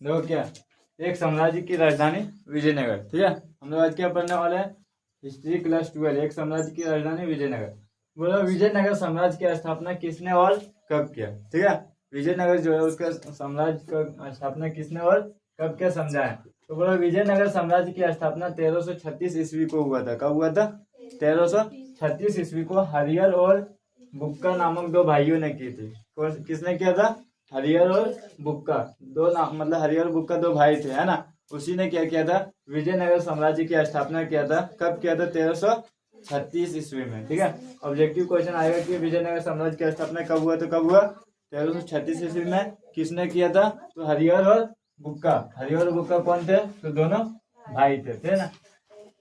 देखो क्या, एक साम्राज्य की राजधानी विजयनगर। ठीक है, हम लोग आज क्या पढ़ने वाले हैं, हिस्ट्री क्लास 12। एक साम्राज्य की राजधानी विजयनगर। बोलो विजयनगर साम्राज्य की स्थापना किसने और कब किया। ठीक है, विजयनगर जो है उसका साम्राज्य का स्थापना किसने और कब किया समझाएं। तो बोलो विजयनगर साम्राज्य की स्थापना 1336 ईस्वी को हुआ था। कब हुआ था? 1336 ईस्वी को हरिहर और बुक्का नामक दो भाइयों ने की थी। किसने किया था? हरिहर और बुक्का, दो नाम, मतलब हरिहर और बुक्का दो भाई थे, है ना। उसी ने क्या किया था? विजयनगर साम्राज्य की स्थापना किया था। कब किया था? 1336 ईस्वी में। ठीक है, ऑब्जेक्टिव क्वेश्चन आएगा कि विजयनगर साम्राज्य की स्थापना कब हुआ, तो कब हुआ? 1336 ईस्वी में। किसने किया था? तो हरिहर और बुक्का। हरिहर और बुक्का कौन थे? तो दोनों भाई थे ना।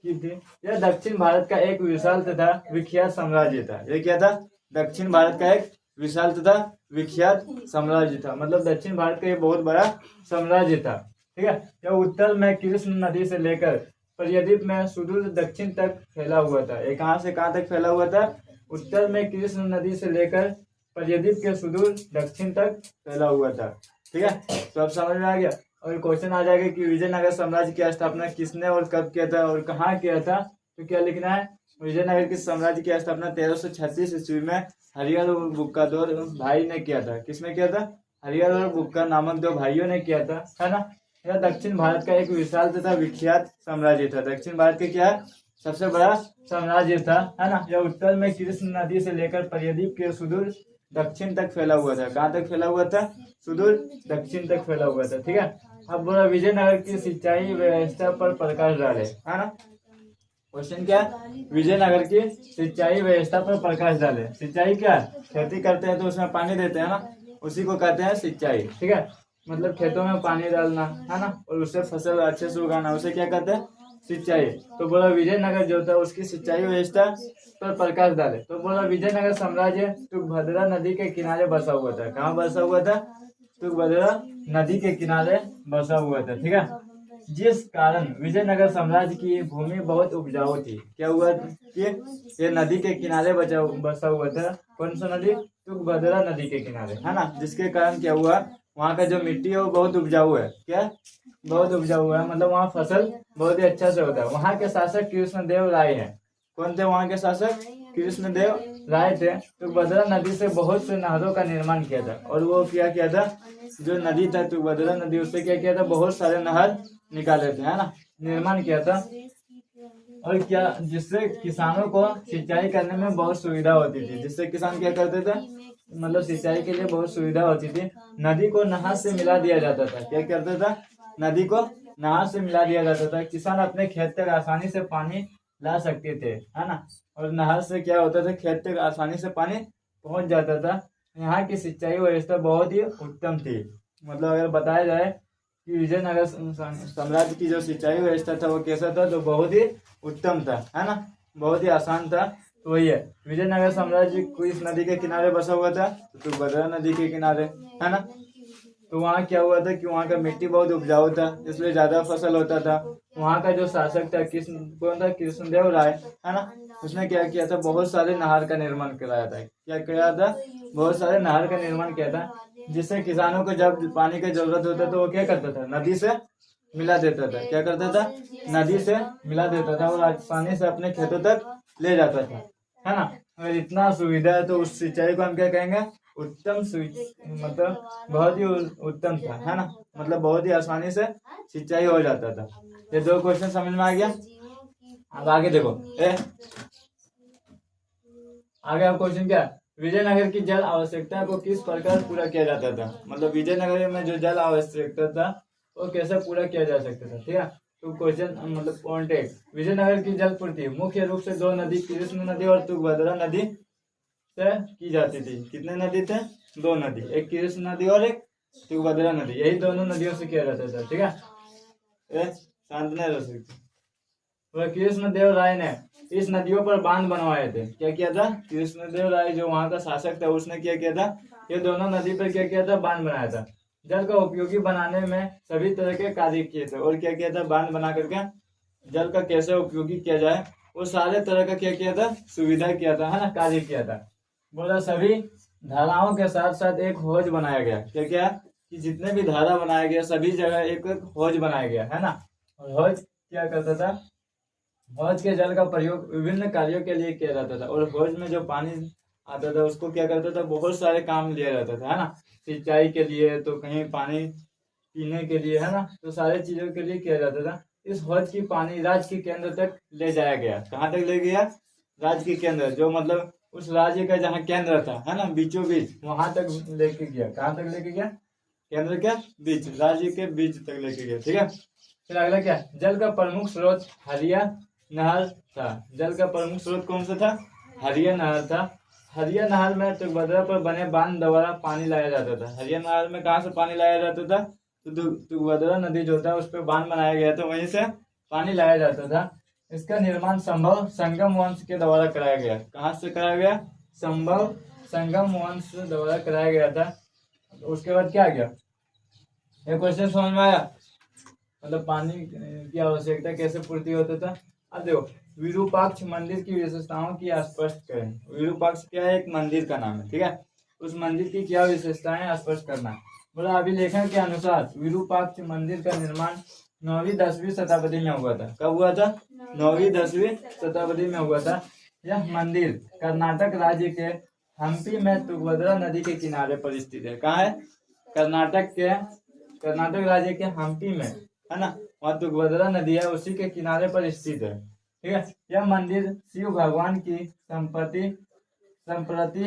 यह दक्षिण भारत का एक विशाल तथा विख्यात साम्राज्य था। ये क्या था? दक्षिण भारत का एक विशाल तथा विख्यात साम्राज्य था। मतलब दक्षिण भारत का ये बहुत बड़ा साम्राज्य था। ठीक है, यह उत्तर में कृष्ण नदी से लेकर पारदीप में सुदूर दक्षिण तक फैला हुआ था। ये कहाँ से कहाँ तक फैला हुआ था? उत्तर में कृष्ण नदी से लेकर पारदीप के सुदूर दक्षिण तक फैला हुआ था। ठीक है, तो अब समझ में आ गया। और क्वेश्चन आ जाएगा कि विजयनगर साम्राज्य की स्थापना किसने और कब किया था और कहाँ किया था। तो क्या लिखना है? विजयनगर की साम्राज्य की स्थापना 1336 ईस्वी में हरिहर और बुक्का दो भाई ने किया था। किसने किया था? हरिहर और बुक्का नामक दो भाइयों ने किया था, है ना। यह दक्षिण भारत का एक विशाल तथा विख्यात साम्राज्य था। दक्षिण भारत के क्या है? सबसे बड़ा साम्राज्य था, है ना। यह उत्तर में कृष्ण नदी से लेकर पारदीप के सुदूर दक्षिण तक फैला हुआ था। कहाँ तक फैला हुआ था? सुदूर दक्षिण तक फैला हुआ था। ठीक है, अब बोला विजयनगर की सिंचाई व्यवस्था पर प्रकाश डाले, है ना। क्वेश्चन क्या? विजयनगर की सिंचाई व्यवस्था पर प्रकाश डाले। सिंचाई क्या? खेती करते हैं तो उसमें पानी देते हैं ना, उसी को कहते हैं सिंचाई। ठीक है, मतलब खेतों में पानी डालना, है ना, और उससे फसल अच्छे से उगाना, उसे क्या कहते हैं? सिंचाई। तो बोला विजयनगर जो था उसकी सिंचाई व्यवस्था पर प्रकाश डाले। तो बोला विजयनगर साम्राज्य तुंगभद्रा नदी के किनारे बसा हुआ था। कहाँ बसा हुआ था? तुंगभद्रा नदी के किनारे बसा हुआ था। ठीक है, जिस कारण विजयनगर साम्राज्य की भूमि बहुत उपजाऊ थी। क्या हुआ कि ये नदी के किनारे बसा हुआ था। कौन सा नदी? तुंगभद्रा नदी के किनारे, है ना। जिसके कारण क्या हुआ, वहाँ का जो मिट्टी है वो बहुत उपजाऊ है। क्या? बहुत उपजाऊ है, मतलब वहाँ फसल बहुत ही अच्छा से होता है। वहाँ के शासक कृष्णदेव राय हैं। कौन थे वहाँ के शासक? कृष्णदेव राय थे। तुंगभद्रा नदी से बहुत से नहरों का निर्माण किया था। और वो क्या किया था? जो नदी था तुंगभद्रा नदी, उससे क्या किया था? बहुत सारे नहर निकाले थे, है ना, निर्माण किया था। और क्या, जिससे किसानों को सिंचाई करने में बहुत सुविधा होती थी। जिससे किसान क्या करते थे? मतलब सिंचाई के लिए बहुत सुविधा होती थी। नदी को नहर से मिला दिया जाता था। क्या करता था? नदी को नहर से मिला दिया जाता था। किसान अपने खेत तक आसानी से पानी ला सकते थे, है ना। और नहर से क्या होता था? खेत तक आसानी से पानी पहुंच जाता था। यहाँ की सिंचाई व्यवस्था बहुत ही उत्तम थी। मतलब अगर बताया जाए कि विजयनगर साम्राज्य की जो सिंचाई व्यवस्था था वो कैसा था, तो बहुत ही उत्तम था, है ना, बहुत ही आसान था। तो वही है, विजयनगर साम्राज्य किस नदी के किनारे बसा हुआ था? तो तुंगभद्रा नदी के किनारे, है ना। तो वहाँ क्या हुआ था कि वहाँ का मिट्टी बहुत उपजाऊ था, इसलिए ज्यादा फसल होता था। वहाँ का जो शासक था कौन था? कृष्णदेव राय, है ना। उसने क्या किया था? बहुत सारे नहर का निर्माण कराया था। क्या किया था? बहुत सारे नहर का निर्माण किया था, जिससे किसानों को जब पानी की जरूरत होता तो वो क्या करता था? नदी से मिला देता था। क्या करता था? नदी से मिला देता था और आसानी से अपने खेतों तक ले जाता था, है ना। अगर इतना सुविधा है तो उस सिंचाई को हम क्या कहेंगे? उत्तम मतलब बहुत ही उत्तम था, है ना। मतलब बहुत ही आसानी से सिंचाई हो जाता था। ये दो क्वेश्चन समझ में आ गया। अब आगे देखो, आगे अब क्वेश्चन क्या? विजयनगर की जल आवश्यकता को किस प्रकार पूरा किया जाता था। मतलब विजयनगर में जो जल आवश्यकता था वो कैसे पूरा किया जा सकता था। ठीक है, तो क्वेश्चन मतलब पॉइंट एक, विजयनगर की जल पूर्ति मुख्य रूप से दो नदी, कृष्ण नदी और तुंगभद्रा नदी से की जाती थी। कितने नदी थे? दो नदी, एक कृष्ण नदी और एक तुंगभद्रा नदी। यही दोनों नदियों से किया जाता था। ठीक है, शांत नहीं रह सकते। कृष्णदेव राय ने इस नदियों पर बांध बनवाए थे। क्या किया था? कृष्णदेव राय जो वहाँ का शासक था उसने क्या किया था? ये दोनों नदी पर क्या किया था? बांध बनाया था। जल का उपयोगी बनाने में सभी तरह के कार्य किए थे। और क्या किया था? बांध बना करके जल का कैसे उपयोगी किया जाए वो सारे तरह का क्या किया था? सुविधा किया था, है ना, कार्य किया था। बोला सभी धाराओं के साथ साथ एक हौज बनाया गया। क्या क्या? कि जितने भी धारा बनाया गया सभी जगह एक एक हौज बनाया गया है ना। और हौज क्या करता था, हौज के जल का प्रयोग विभिन्न कार्यों के लिए किया जाता था। और हौज में जो पानी आता था उसको क्या करता था, बहुत सारे काम लिया जाता था है ना। सिंचाई के लिए, तो कहीं पानी पीने के लिए है ना, तो सारे चीजों के लिए किया जाता था। इस हौज की पानी राज्य के केंद्र तक ले जाया गया। कहाँ तक ले गया, राज्य के केंद्र, जो मतलब उस राज्य का जहाँ केंद्र था है ना, बीचों बीच, वहां तक लेके गया। कहाँ तक लेके गया, केंद्र के बीच, राज्य के बीच तक लेके गया। ठीक है, फिर अगला क्या, जल का प्रमुख स्रोत हरिया नहर था। जल का प्रमुख स्रोत कौन सा था, हरिया नहर था। हरिया नहर में तुंगभद्रा पर बने बांध द्वारा पानी लाया जाता था। हरिया नहर में कहाँ से पानी लाया जाता था, तो तुंगभद्रा नदी जो था उस पर बांध बनाया गया था, वहीं से पानी लाया जाता था। इसका निर्माण संभव संगम वंश के द्वारा कराया गया। कहाँ से कराया गया, संभव संगम वंश द्वारा कराया गया था। उसके बाद क्या गया, ये क्वेश्चन समझ में आया, मतलब पानी की आवश्यकता कैसे पूर्ति होता था। अब देखो, विरूपाक्ष मंदिर की विशेषताओं की स्पष्ट करें। विरूपाक्ष क्या है, एक मंदिर का नाम है। ठीक है, उस मंदिर की क्या विशेषताएं स्पष्ट करना। बोला अभिलेखन के अनुसार विरूपाक्ष मंदिर का निर्माण 9वीं-10वीं शताब्दी में हुआ था। कब हुआ था, 9वीं-10वीं शताब्दी में हुआ था। यह मंदिर कर्नाटक राज्य के हम्पी में तुंगभद्रा नदी के किनारे पर स्थित है। कहाँ है, कर्नाटक राज्य के हम्पी में है ना, वहाँ तुंगभद्रा नदी है, उसी के किनारे पर स्थित है। ठीक है, यह मंदिर शिव भगवान की संप्रति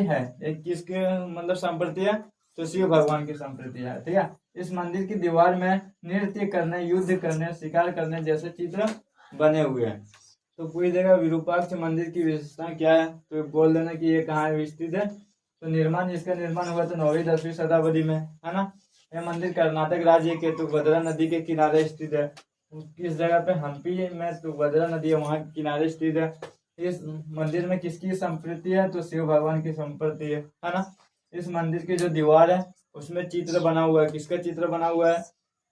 है। एक किसके मतलब संप्रति है, तो शिव भगवान की संप्रति है। ठीक है, इस मंदिर की दीवार में नृत्य करने, युद्ध करने, शिकार करने जैसे चित्र बने हुए हैं। तो पूरी जगह विरूपाक्ष मंदिर की विशेषता क्या है, तो बोल देना कि ये कहाँ स्थित है। तो इसका निर्माण हुआ था 9वीं-10वीं शताब्दी में है ना। यह मंदिर कर्नाटक राज्य के तुंगभद्रा नदी के किनारे स्थित है। किस जगह पे, हम्पी में तुंगभद्रा नदी है, वहाँ के किनारे स्थित है। इस मंदिर में किसकी संप्रति है, तो शिव भगवान की संप्रति है ना। इस मंदिर की जो दीवार है उसमें चित्र बना हुआ है। किसका चित्र बना हुआ है,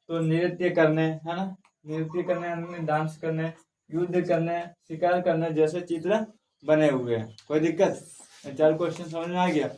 तो नृत्य करने है ना, नृत्य करने, डांस करने, युद्ध करने, शिकार करने जैसे चित्र बने हुए हैं। कोई दिक्कत, 4 क्वेश्चन समझ में आ गया।